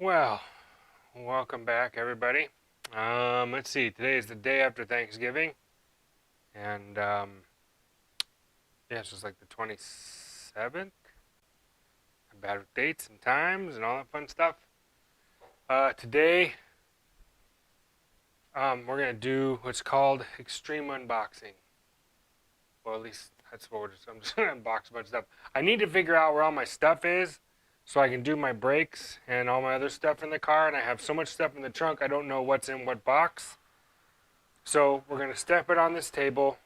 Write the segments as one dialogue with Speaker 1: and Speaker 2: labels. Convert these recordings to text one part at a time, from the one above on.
Speaker 1: Well, welcome back, everybody. Let's see. Today is the day after Thanksgiving, and yeah, it's just like the 27th. I'm bad with dates and times and all that fun stuff. Today, we're gonna do what's called extreme unboxing. Well, at least that's what I'm just gonna unbox a bunch of stuff. I need to figure out where all my stuff is, so I can do my brakes and all my other stuff in the car. And I have so much stuff in the trunk, I don't know what's in what box. So we're gonna step it on this table,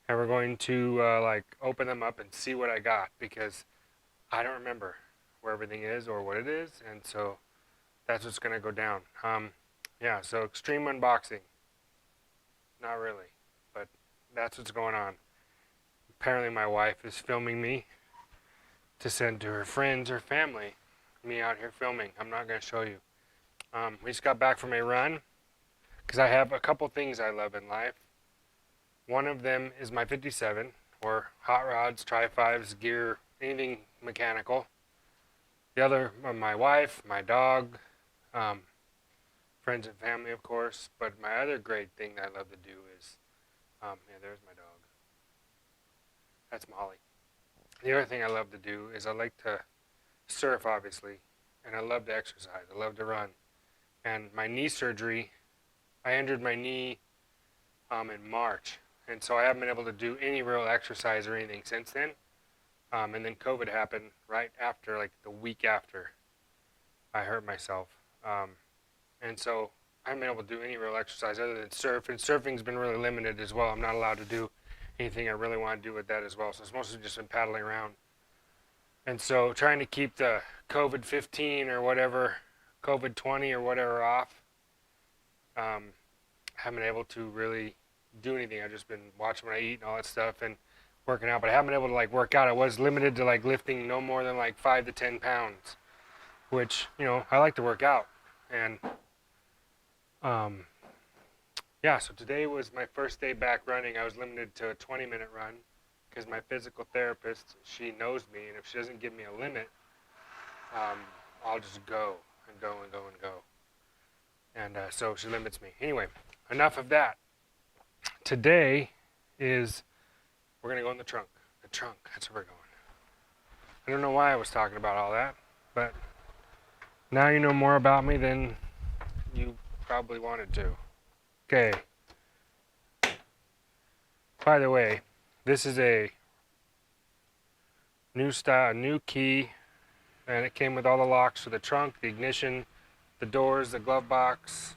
Speaker 1: and we're going to like open them up and see what I got, because I don't remember where everything is or what it is, and so that's what's gonna go down. Yeah, so extreme unboxing. Not really, but that's what's going on. Apparently, my wife is filming me to send to her friends or family. Me out here filming. I'm not gonna show you. We just got back from a run because I have a couple things I love in life. One of them is my 57, or hot rods, Tri5s, gear, anything mechanical. The other are my wife, my dog, um, friends and family, of course. But my other great thing that I love to do is, yeah, there's my dog. That's Molly. The other thing I love to do is I like to surf, obviously, and I love to exercise. I love to run. And my knee surgery, I injured my knee in March, and so I haven't been able to do any real exercise or anything since then. And then COVID happened right after, like the week after I hurt myself. And so I haven't been able to do any real exercise other than surf, and surfing's been really limited as well. I'm not allowed to do anything I really want to do with that as well. So it's mostly just been paddling around. And so trying to keep the COVID 15 or whatever, COVID 20 or whatever off. Haven't been able to really do anything. I've just been watching what I eat and all that stuff and working out, but I haven't been able to like work out. I was limited to like lifting no more than like 5 to 10 pounds, which, I like to work out. And um, yeah, so today was my first day back running. I was limited to a 20-minute run because my physical therapist, she knows me, and if she doesn't give me a limit, um, I'll just go and go and go and go. And so she limits me. Anyway, enough of that. Today is, we're going to go in the trunk. The trunk, that's where we're going. I don't know why I was talking about all that, but now you know more about me than you probably wanted to. Okay. By the way, this is a new style, new key, and it came with all the locks for the trunk, the ignition, the doors, the glove box,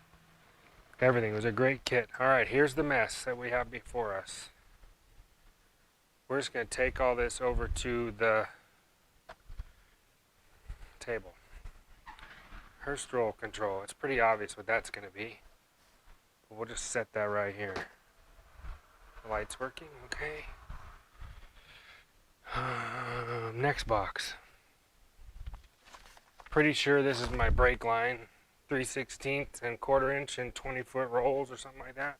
Speaker 1: everything. It was a great kit. All right, here's the mess that we have before us. We're just going to take all this over to the table. Hearse roll control. It's pretty obvious what that's going to be. But we'll just set that right here. The light's working, okay. Next box. Pretty sure this is my brake line. 3/16 and 1/4 inch and 20-foot rolls or something like that.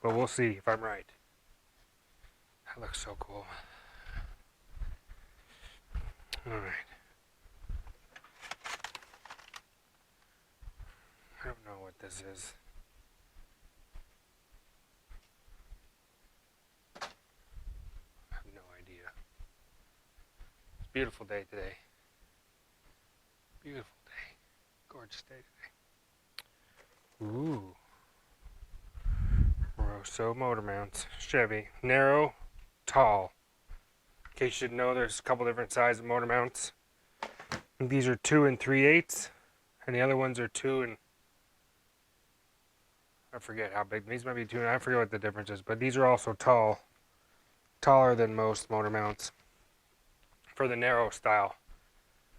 Speaker 1: But we'll see if I'm right. That looks so cool. Alright. I don't know what this is. I have no idea. It's a beautiful day today. Beautiful day. Gorgeous day today. Ooh. Rosso motor mounts. Chevy. Narrow, tall. In case you didn't know, there's a couple different sizes of motor mounts. These are 2 3/8, and the other ones are 2 and I forget how big. These might be 2, and I forget what the difference is, but these are also tall. Taller than most motor mounts for the narrow style.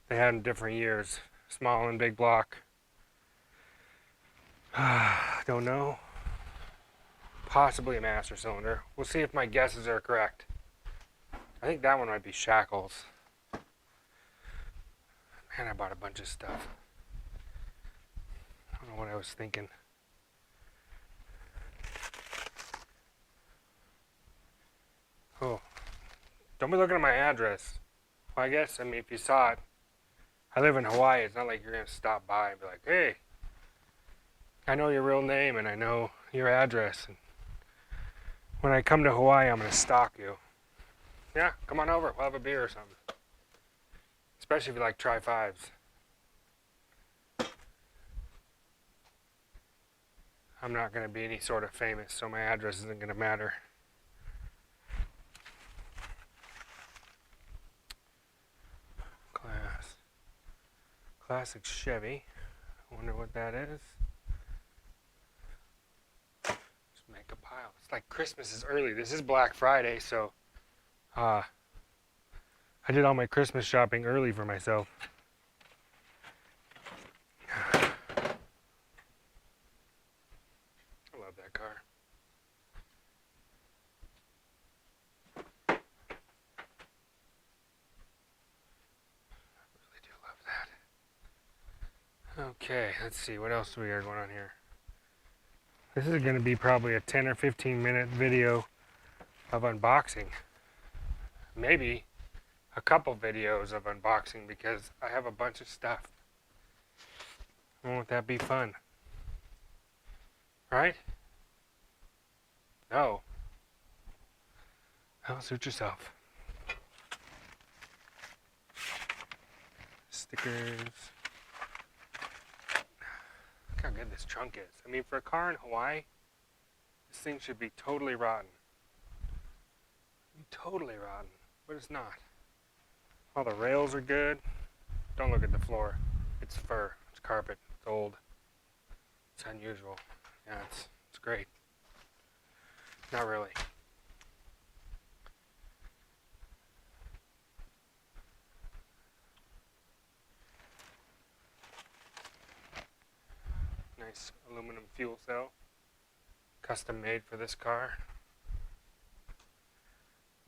Speaker 1: They had in different years. Small and big block. Don't know. Possibly a master cylinder. We'll see if my guesses are correct. I think that one might be shackles. Man, I bought a bunch of stuff. I don't know what I was thinking. Oh, don't be looking at my address. Well, I guess, I mean, if you saw it, I live in Hawaii. It's not like you're going to stop by and be like, hey, I know your real name and I know your address. And when I come to Hawaii, I'm going to stalk you. Yeah, come on over. We'll have a beer or something. Especially if you like Tri5s. I'm not going to be any sort of famous, so my address isn't going to matter. Classic Chevy. I wonder what that is. Just make a pile. It's like Christmas is early. This is Black Friday, so I did all my Christmas shopping early for myself. I love that car. I really do love that. Okay, let's see. What else do we got going on here? This is going to be probably a 10 or 15 minute video of unboxing. Maybe a couple videos of unboxing because I have a bunch of stuff. Won't that be fun? Right? No. Well, suit yourself. Stickers. Look how good this trunk is. I mean, for a car in Hawaii, this thing should be totally rotten. Totally rotten, but it's not. All the rails are good. Don't look at the floor. It's fur. It's carpet. It's old. It's unusual. Yeah, it's great. Not really. Nice aluminum fuel cell. Custom made for this car.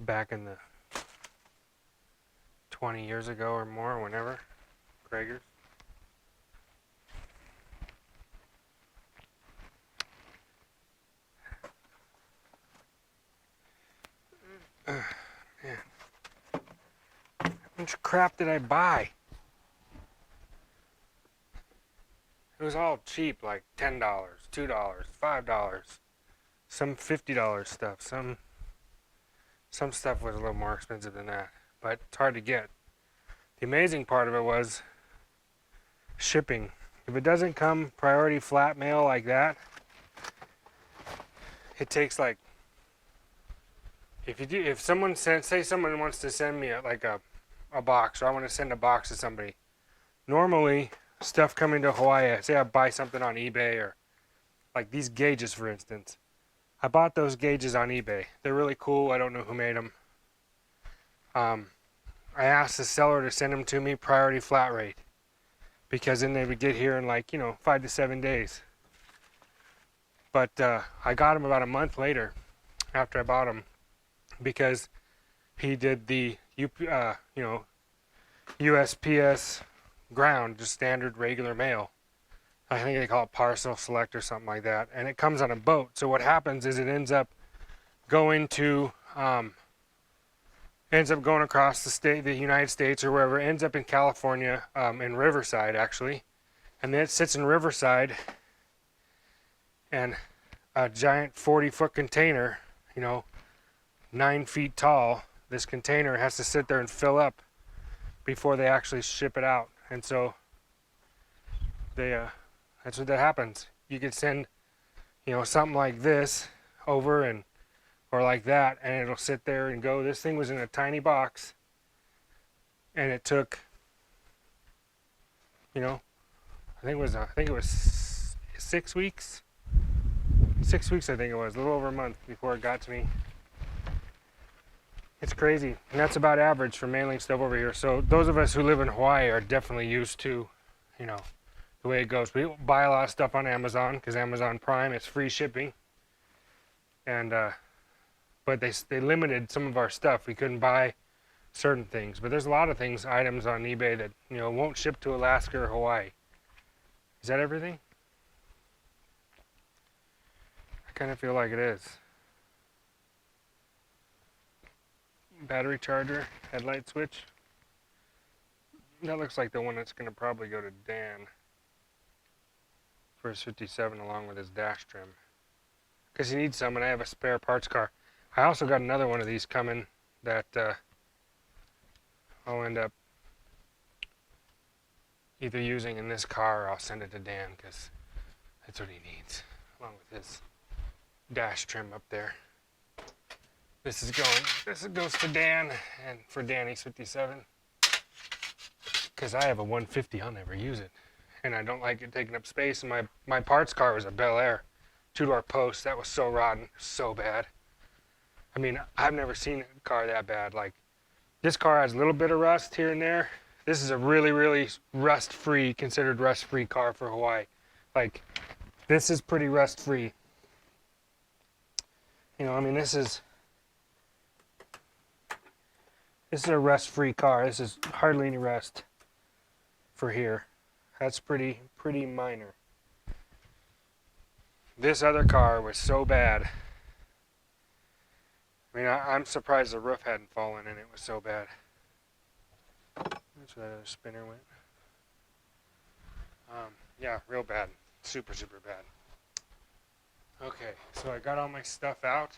Speaker 1: Back in the 20 years ago or more, whenever. Krager's. Man. How much crap did I buy? It was all cheap, like $10, $2, $5. Some $50 stuff. Some stuff was a little more expensive than that, but it's hard to get. The amazing part of it was shipping. If it doesn't come priority flat mail like that, it takes like, if someone say someone wants to send me a box, or I want to send a box to somebody, normally stuff coming to Hawaii, say I buy something on eBay, or like these gauges for instance, I bought those gauges on eBay. They're really cool. I don't know who made them. I asked the seller to send them to me priority flat rate, because then they would get here in 5 to 7 days. But I got them about a month later after I bought them, because he did the USPS ground, just standard regular mail. I think they call it parcel select or something like that, and it comes on a boat. So what happens is it ends up going across the United States or wherever. It ends up in California, in Riverside actually, and then it sits in Riverside, and a giant 40-foot container, 9 feet tall, this container has to sit there and fill up before they actually ship it out. And so that's what happens. You could send something like this over or like that, and it'll sit there and go. This thing was in a tiny box, and it took I think it was 6 weeks. 6 weeks, I think it was, a little over a month before it got to me. It's crazy, and that's about average for mailing stuff over here. So those of us who live in Hawaii are definitely used to, the way it goes. We buy a lot of stuff on Amazon because Amazon Prime, it's free shipping, and but they limited some of our stuff. We couldn't buy certain things, but there's a lot of items on eBay that won't ship to Alaska or Hawaii. Is that everything? I kind of feel like it is. Battery charger, headlight switch. That looks like the one that's going to probably go to Dan for his 57 along with his dash trim. Because he needs some, and I have a spare parts car. I also got another one of these coming that I'll end up either using in this car or I'll send it to Dan because that's what he needs, along with his dash trim up there. This goes to Dan, and for Danny's 57. Because I have a 150, I'll never use it. And I don't like it taking up space. And my parts car was a Bel Air 2-door post. That was so rotten, so bad. I mean, I've never seen a car that bad. Like, this car has a little bit of rust here and there. This is a really, really rust-free, considered rust-free car for Hawaii. Like, this is pretty rust-free. You know, I mean, this is a rust-free car. This is hardly any rust for here. That's pretty minor. This other car was so bad. I mean, I'm surprised the roof hadn't fallen and it was so bad. That's where that other spinner went. Yeah, real bad. Super bad. Okay, so I got all my stuff out.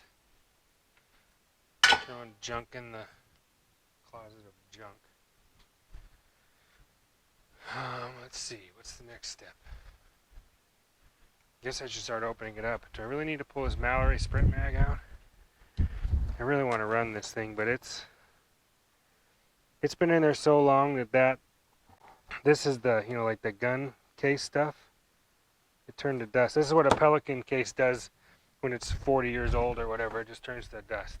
Speaker 1: Throwing junk in the closet of junk. Let's see, what's the next step? Guess I should start opening it up. Do I really need to pull this Mallory Sprint Mag out? I really want to run this thing, but it's been in there so long that this is the, you know, like the gun case stuff. It turned to dust. This is what a Pelican case does when it's 40 years old or whatever. It just turns to dust.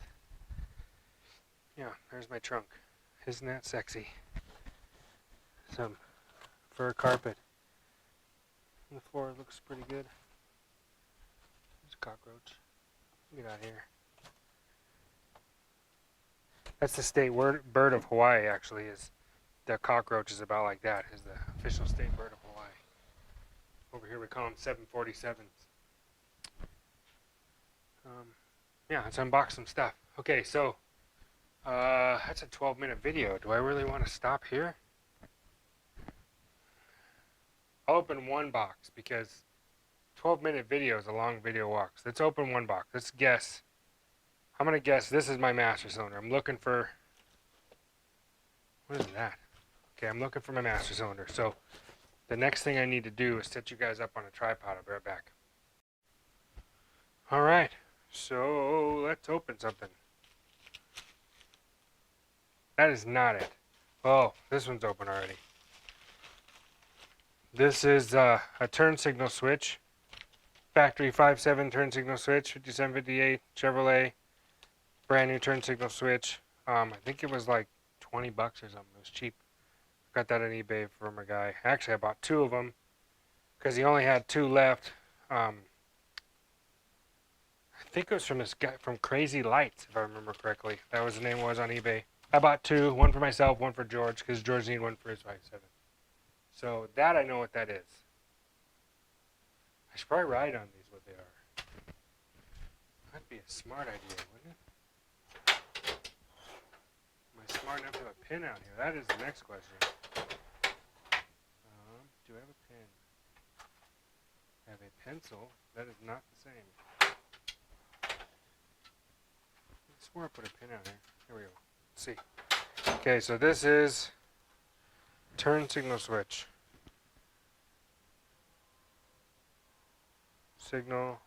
Speaker 1: Yeah, there's my trunk. Isn't that sexy? Some fur carpet. The floor looks pretty good. There's a cockroach. Get out of here. That's the state bird of Hawaii, actually, is the cockroach is about like that, is the official state bird of Hawaii. Over here we call them 747s. Yeah, let's unbox some stuff. Okay, so that's a 12-minute video. Do I really want to stop here? I'll open one box because 12-minute video is a long video walk. So let's open one box. Let's guess. I'm going to guess this is my master cylinder. I'm looking for... What is that? Okay, I'm looking for my master cylinder. So the next thing I need to do is set you guys up on a tripod. I'll be right back. Alright, so let's open something. That is not it. Oh, this one's open already. This is a turn signal switch. Factory 5.7 turn signal switch, 5758 Chevrolet. Brand new turn signal switch. I think it was like 20 bucks or something. It was cheap. Got that on eBay from a guy. Actually, I bought 2 of them because he only had 2 left. I think it was from this guy from Crazy Lights, if I remember correctly. That was the name it was on eBay. I bought 2, one for myself, one for George, because George needed one for his 5.7. So that I know what that is. I should probably write on these what they are. That'd be a smart idea, wouldn't it? Am I smart enough to have a pen out here? That is the next question. Do I have a pen? I have a pencil. That is not the same. I swore I put a pen out here. Here we go. Let's see. Okay, so this is turn signal switch. Signal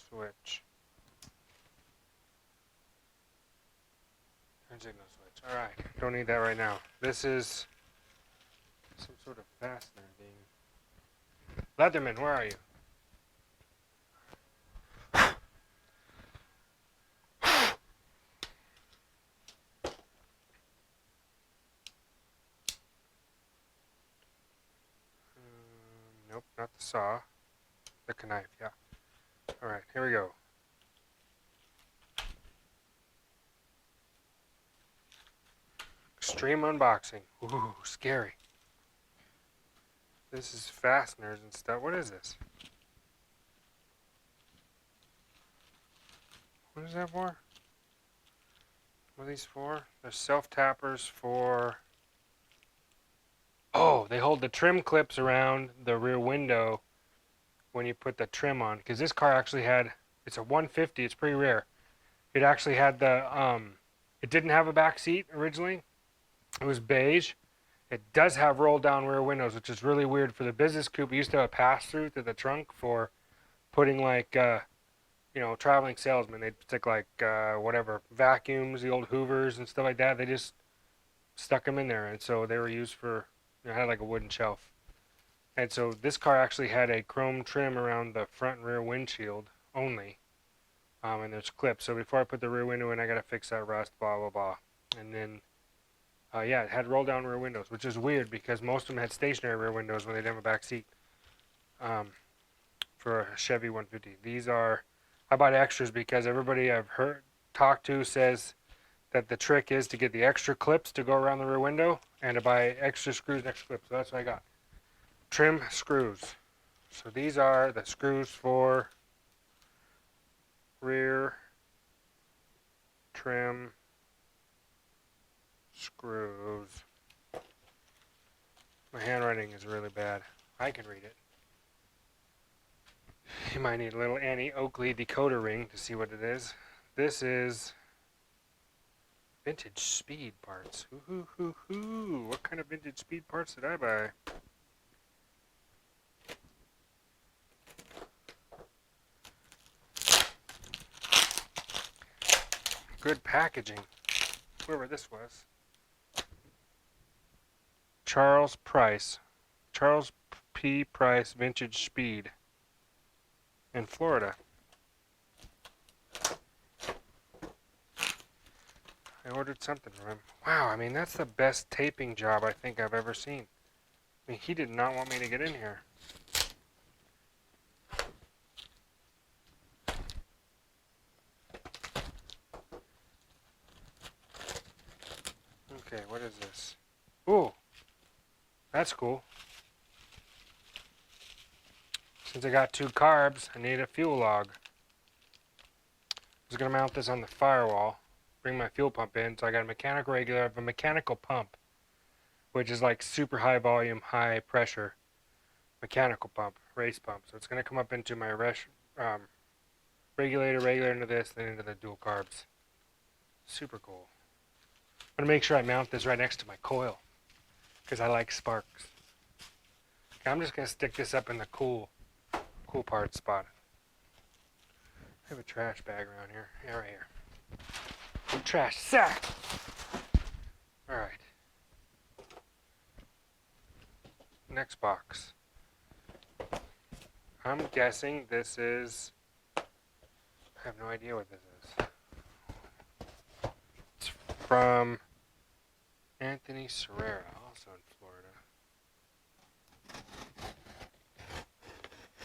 Speaker 1: switch. Turn signal switch. Alright, don't need that right now. This is some sort of fastener thing. Leatherman, where are you? Nope, not the saw. The knife, yeah. Alright, here we go. Extreme unboxing. Ooh, scary. This is fasteners and stuff. What is this? What is that for? What are these for? They're self-tappers for Oh, they hold the trim clips around the rear window when you put the trim on. Because this car actually had, it's a 150, it's pretty rare. It actually had it didn't have a back seat originally. It was beige. It does have roll down rear windows, which is really weird for the business coupe. It used to have a pass through to the trunk for putting like, traveling salesmen. They'd stick like, whatever, vacuums, the old Hoovers and stuff like that. They just stuck them in there. And so they were used for, had like a wooden shelf. And so this car actually had a chrome trim around the front and rear windshield only. And there's clips. So before I put the rear window in, I got to fix that rust, blah, blah, blah. And then, yeah, it had roll down rear windows, which is weird because most of them had stationary rear windows when they didn't have a back seat for a Chevy 150. These are, I bought extras because everybody I've talked to says that the trick is to get the extra clips to go around the rear window and to buy extra screws and extra clips. So that's what I got. Trim screws. So these are the screws for rear trim screws. My handwriting is really bad. I can read it. You might need a little Annie Oakley decoder ring to see what it is. This is vintage speed parts. Ooh. What kind of vintage speed parts did I buy? Good packaging. Whoever this was. Charles P. Price Vintage Speed in Florida. I ordered something from him. Wow, I mean, that's the best taping job I think I've ever seen. I mean, he did not want me to get in here. Okay, what is this? Ooh, that's cool. Since I got 2 carbs, I need a fuel log. I was going to mount this on the firewall, bring my fuel pump in, so I got a mechanical regulator. I have a mechanical pump, which is like super high volume, high pressure mechanical pump, race pump. So it's going to come up into my regulator into this, then into the dual carbs. Super cool. I'm going to make sure I mount this right next to my coil, because I like sparks. Okay, I'm just going to stick this up in the cool part spot. I have a trash bag around here. Yeah, right here. A trash sack. All right. Next box. I'm guessing this is, I have no idea what this is. It's from Anthony Serrera, also in Florida.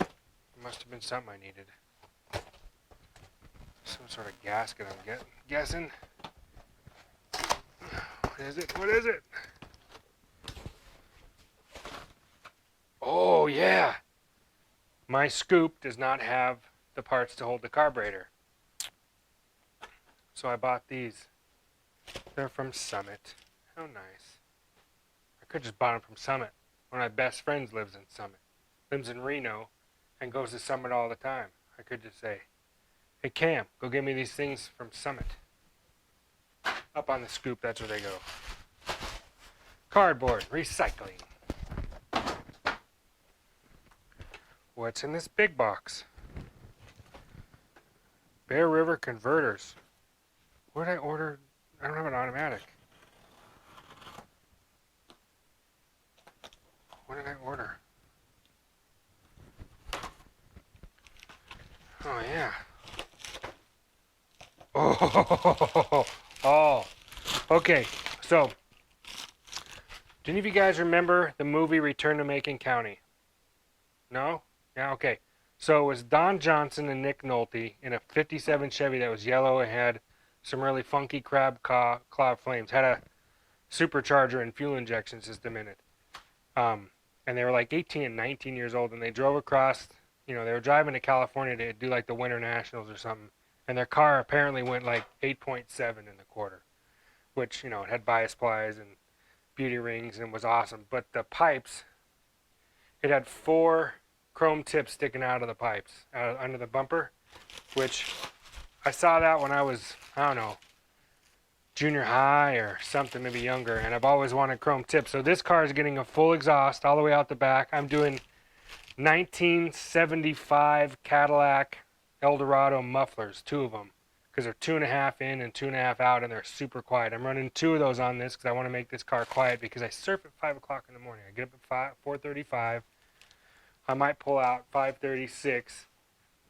Speaker 1: It must have been something I needed. Some sort of gasket, I'm guessing. What is it? What is it? Oh, yeah. My scoop does not have the parts to hold the carburetor. So I bought these. They're from Summit. How nice. I could just buy them from Summit. One of my best friends lives in Summit. Lives in Reno and goes to Summit all the time. I could just say, hey Cam, go get me these things from Summit. Up on the scoop, that's where they go. Cardboard, recycling. What's in this big box? Bear River converters. What did I order? I don't have an automatic. What did I order? Oh, yeah. Oh, okay. So, do any of you guys remember the movie Return to Macon County? No? Yeah, okay. So it was Don Johnson and Nick Nolte in a 57 Chevy that was yellow and had some really funky crab claw flames. Had a supercharger and fuel injection system in it. And they were like 18 and 19 years old, and they drove across, they were driving to California to do like the Winter Nationals or something. And their car apparently went like 8.7 in the quarter, which, it had bias plies and beauty rings and was awesome. But the pipes, it had 4 chrome tips sticking out of the pipes, under the bumper, which I saw that when I was, I don't know, junior high or something, maybe younger, and I've always wanted chrome tips. So this car is getting a full exhaust all the way out the back. I'm doing 1975 Cadillac Eldorado mufflers, 2 of them, because they're 2.5 in and 2.5 out, and they're super quiet. I'm running 2 of those on this because I want to make this car quiet, because I surf at 5 o'clock in the morning. I get up at 4:35. I might pull out 5:36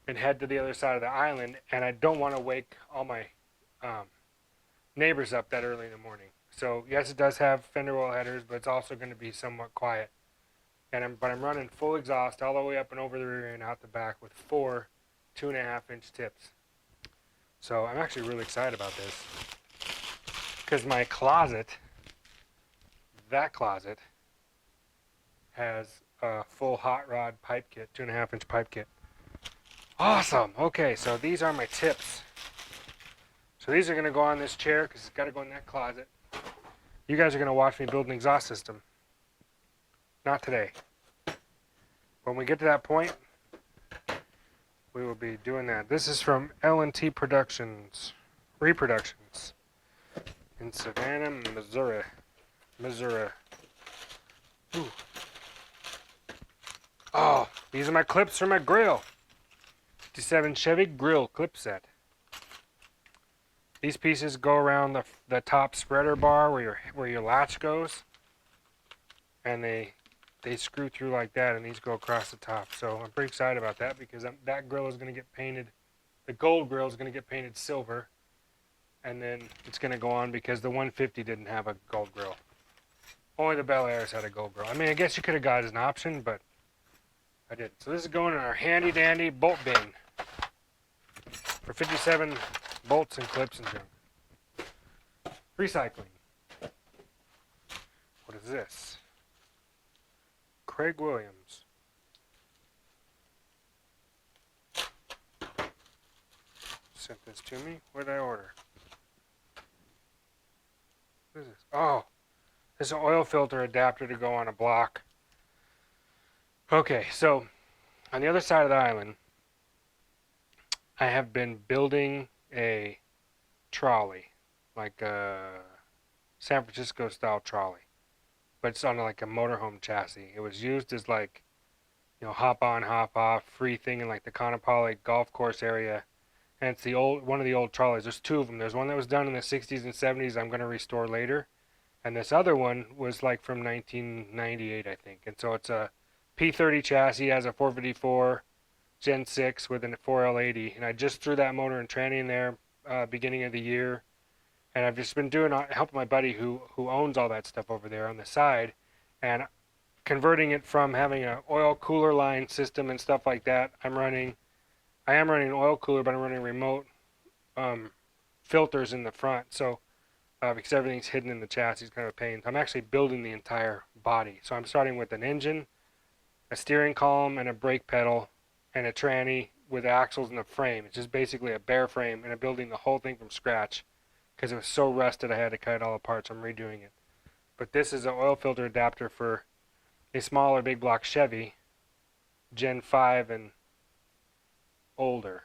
Speaker 1: and head to the other side of the island, and I don't want to wake all my neighbors up that early in the morning. So yes, it does have fender well headers, but it's also going to be somewhat quiet. But I'm running full exhaust all the way up and over the rear and out the back with 4 2.5-inch tips. So I'm actually really excited about this, because my closet, that closet, has a full hot rod pipe kit, 2.5-inch pipe kit. Awesome. Okay, so these are my tips. So these are going to go on this chair because it's got to go in that closet. You guys are going to watch me build an exhaust system. Not today. When we get to that point, we will be doing that. This is from L&T Productions, Reproductions, in Savannah, Missouri. Ooh. Oh, these are my clips for my grill. 57 Chevy grill clip set. These pieces go around the top spreader bar where your latch goes, and they screw through like that, and these go across the top. So I'm pretty excited about that, because that grill is going to get painted. The gold grill is going to get painted silver, and then it's going to go on because the 150 didn't have a gold grill. Only the Bel Airs had a gold grill. I mean, I guess you could have got it as an option, but I didn't. So this is going in our handy dandy bolt bin for 57 bolts and clips and junk. Recycling. What is this? Craig Williams. Sent this to me. What did I order? What is this? Oh, this is an oil filter adapter to go on a block. Okay, so on the other side of the island, I have been building a trolley, like a San Francisco style trolley, but it's on like a motorhome chassis. It was used as like, hop on, hop off, free thing in like the Conopoli golf course area. And it's one of the old trolleys. There's 2 of them. There's one that was done in the 60s and 70s I'm going to restore later. And this other one was like from 1998, I think. And so it's a P30 chassis, has a 454 Gen 6 with a 4L80. And I just threw that motor and tranny in there beginning of the year. And I've just been helping my buddy who owns all that stuff over there on the side, and converting it from having an oil cooler line system and stuff like that. I am running an oil cooler, but I'm running remote filters in the front. So because everything's hidden in the chassis, it's kind of a pain. I'm actually building the entire body. So I'm starting with an engine, a steering column, and a brake pedal, and a tranny with axles and a frame. It's just basically a bare frame, and I'm building the whole thing from scratch because it was so rusted I had to cut it all apart, so I'm redoing it. But this is an oil filter adapter for a smaller big block Chevy, Gen 5 and older.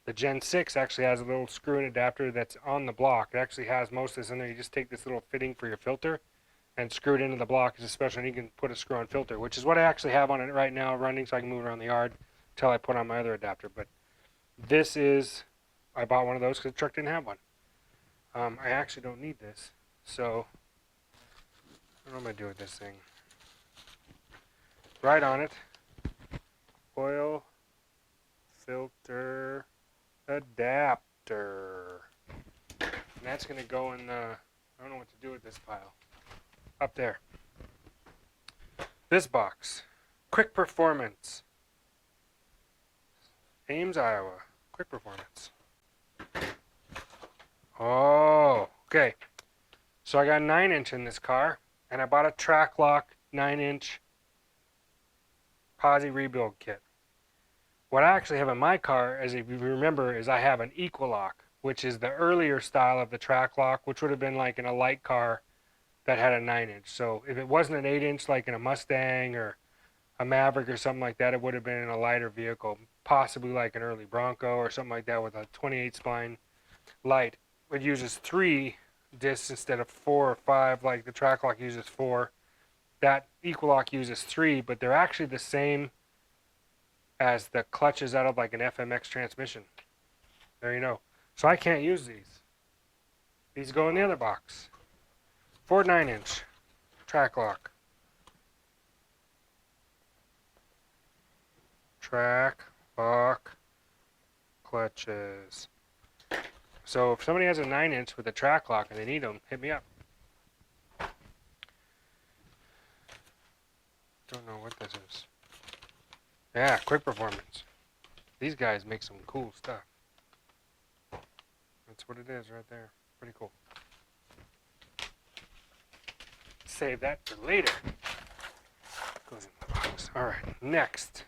Speaker 1: The Gen 6 actually has a little screw-in adapter that's on the block. It actually has most of this in there. You just take this little fitting for your filter and screw it into the block. It's a special, and you can put a screw-on filter, which is what I actually have on it right now running, so I can move it around the yard until I put on my other adapter. But this is, I bought one of those because the truck didn't have one. I actually don't need this, so I don't know what I'm going to do with this thing. Right on it, oil filter adapter. And that's going to go in the, I don't know what to do with this pile. Up there. This box, Quick Performance. Ames, Iowa. Quick Performance. Oh, okay. So I got a 9-inch in this car, and I bought a track lock 9-inch posi rebuild kit. What I actually have in my car, as if you remember, is I have an Equilock, which is the earlier style of the track lock, which would have been like in a light car that had a 9-inch. So if it wasn't an 8-inch like in a Mustang or a Maverick or something like that, it would have been in a lighter vehicle, possibly like an early Bronco or something like that with a 28 spline light. It uses 3 discs instead of 4 or 5 like the track lock uses 4. That Equalock uses 3, but they're actually the same as the clutches out of like an FMX transmission. There you know. So I can't use these. These go in the other box. Ford 9-inch track lock. Track lock clutches. So if somebody has a 9-inch with a track lock and they need them, hit me up. Don't know what this is. Yeah, Quick Performance. These guys make some cool stuff. That's what it is right there. Pretty cool. Save that for later. Goes in the box. All right, next.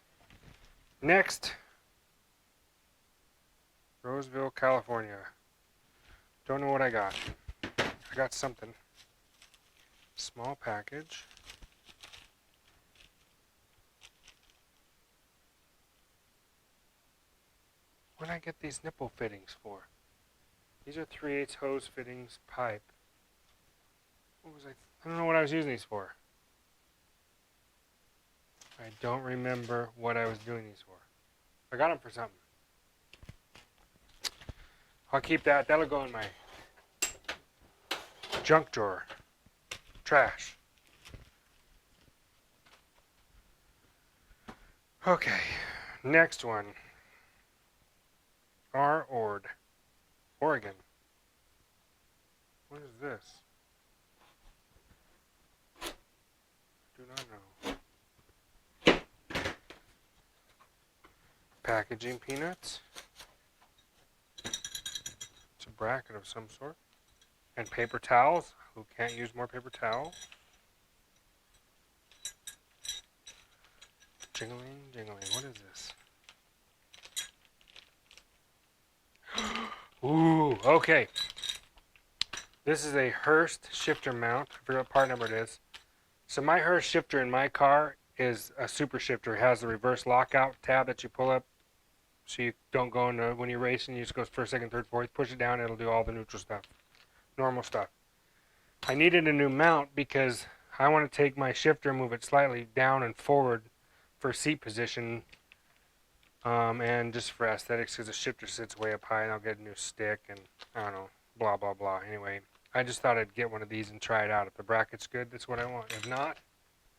Speaker 1: Roseville, California. Don't know what I got. I got something. Small package. What did I get these nipple fittings for? These are 3/8 hose fittings pipe. What was I don't know what I was using these for. I don't remember what I was doing these for. I got them for something. I'll keep that. That'll go in my junk drawer. Trash. Okay. Next one. Ord. Oregon. What is this? Do not know. Packaging peanuts. It's a bracket of some sort. And paper towels. Who can't use more paper towels? Jingling, jingling. What is this? Ooh, okay. This is a Hurst shifter mount. I forget what part number it is. So my Hurst shifter in my car is a super shifter. It has the reverse lockout tab that you pull up so you don't go into, when you're racing, you just go first, second, third, fourth, push it down, it'll do all the neutral stuff. Normal stuff. I needed a new mount because I want to take my shifter and move it slightly down and forward for seat position, and just for aesthetics because the shifter sits way up high and I'll get a new stick and I don't know, blah blah blah. Anyway, I just thought I'd get one of these and try it out. If the bracket's good, that's what I want. If not,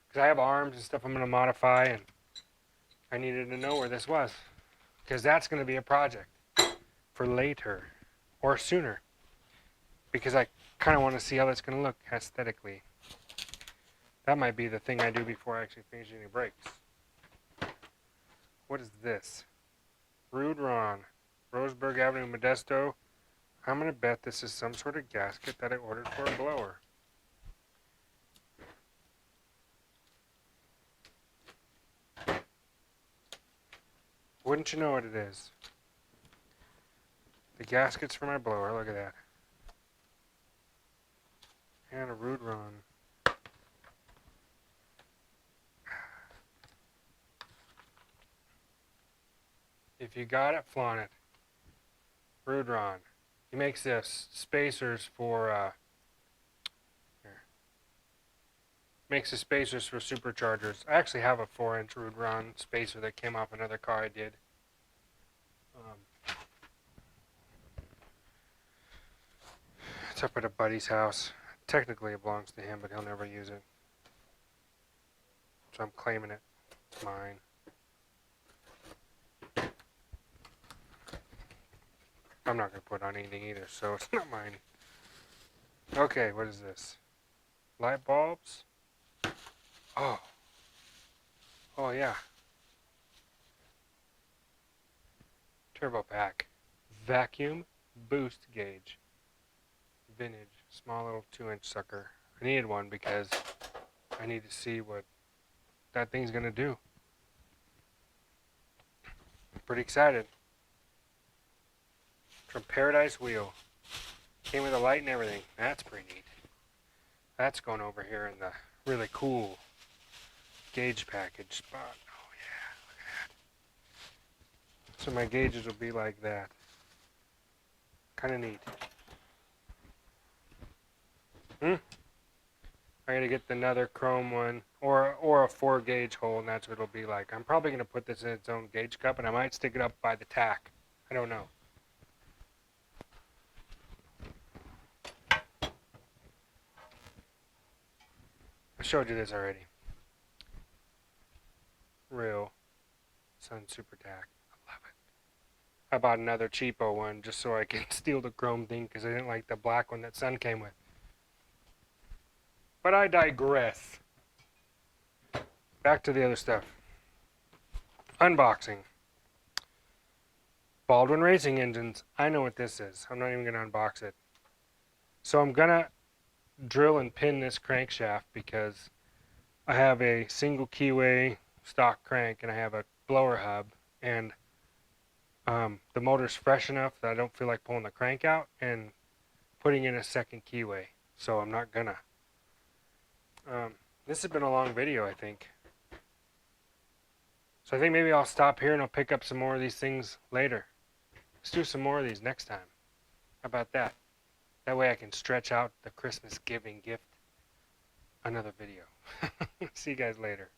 Speaker 1: because I have arms and stuff I'm going to modify, and I needed to know where this was because that's going to be a project for later or sooner because I kind of want to see how that's going to look aesthetically. That might be the thing I do before I actually finish any brakes. What is this? Rude Ron, Roseburg Avenue, Modesto. I'm going to bet this is some sort of gasket that I ordered for a blower. Wouldn't you know what it is? The gaskets for my blower, look at that. And a Rude Ron. If you got it, flaunt it. Rude Ron. He makes this spacers for makes the spacers for superchargers. I actually have a 4-inch Rude Ron spacer that came off another car I did. It's up at a buddy's house. Technically it belongs to him, but he'll never use it. So I'm claiming it. It's mine. I'm not going to put on anything either, so it's not mine. Okay, what is this? Light bulbs? Oh. Oh, yeah. Turbo pack. Vacuum boost gauge. Vintage. Small little 2-inch sucker. I needed one because I need to see what that thing's going to do. I'm pretty excited. From Paradise Wheel. Came with a light and everything. That's pretty neat. That's going over here in the really cool gauge package spot. Oh yeah, look at that. So my gauges will be like that. Kind of neat. I gotta get another chrome one or a 4 gauge hole, and that's what it'll be like. I'm probably gonna put this in its own gauge cup, and I might stick it up by the tack. I don't know. I showed you this already. Real Sun Super Tack. I love it. I bought another cheapo one just so I can steal the chrome thing because I didn't like the black one that Sun came with. But I digress. Back to the other stuff. Unboxing. Baldwin Racing Engines. I know what this is. I'm not even going to unbox it. So I'm going to drill and pin this crankshaft because I have a single keyway stock crank and I have a blower hub, and the motor's fresh enough that I don't feel like pulling the crank out and putting in a second keyway. So I'm not gonna. This has been a long video, I think. So I think maybe I'll stop here and I'll pick up some more of these things later. Let's do some more of these next time. How about that? That way I can stretch out the Christmas giving gift another video. See you guys later.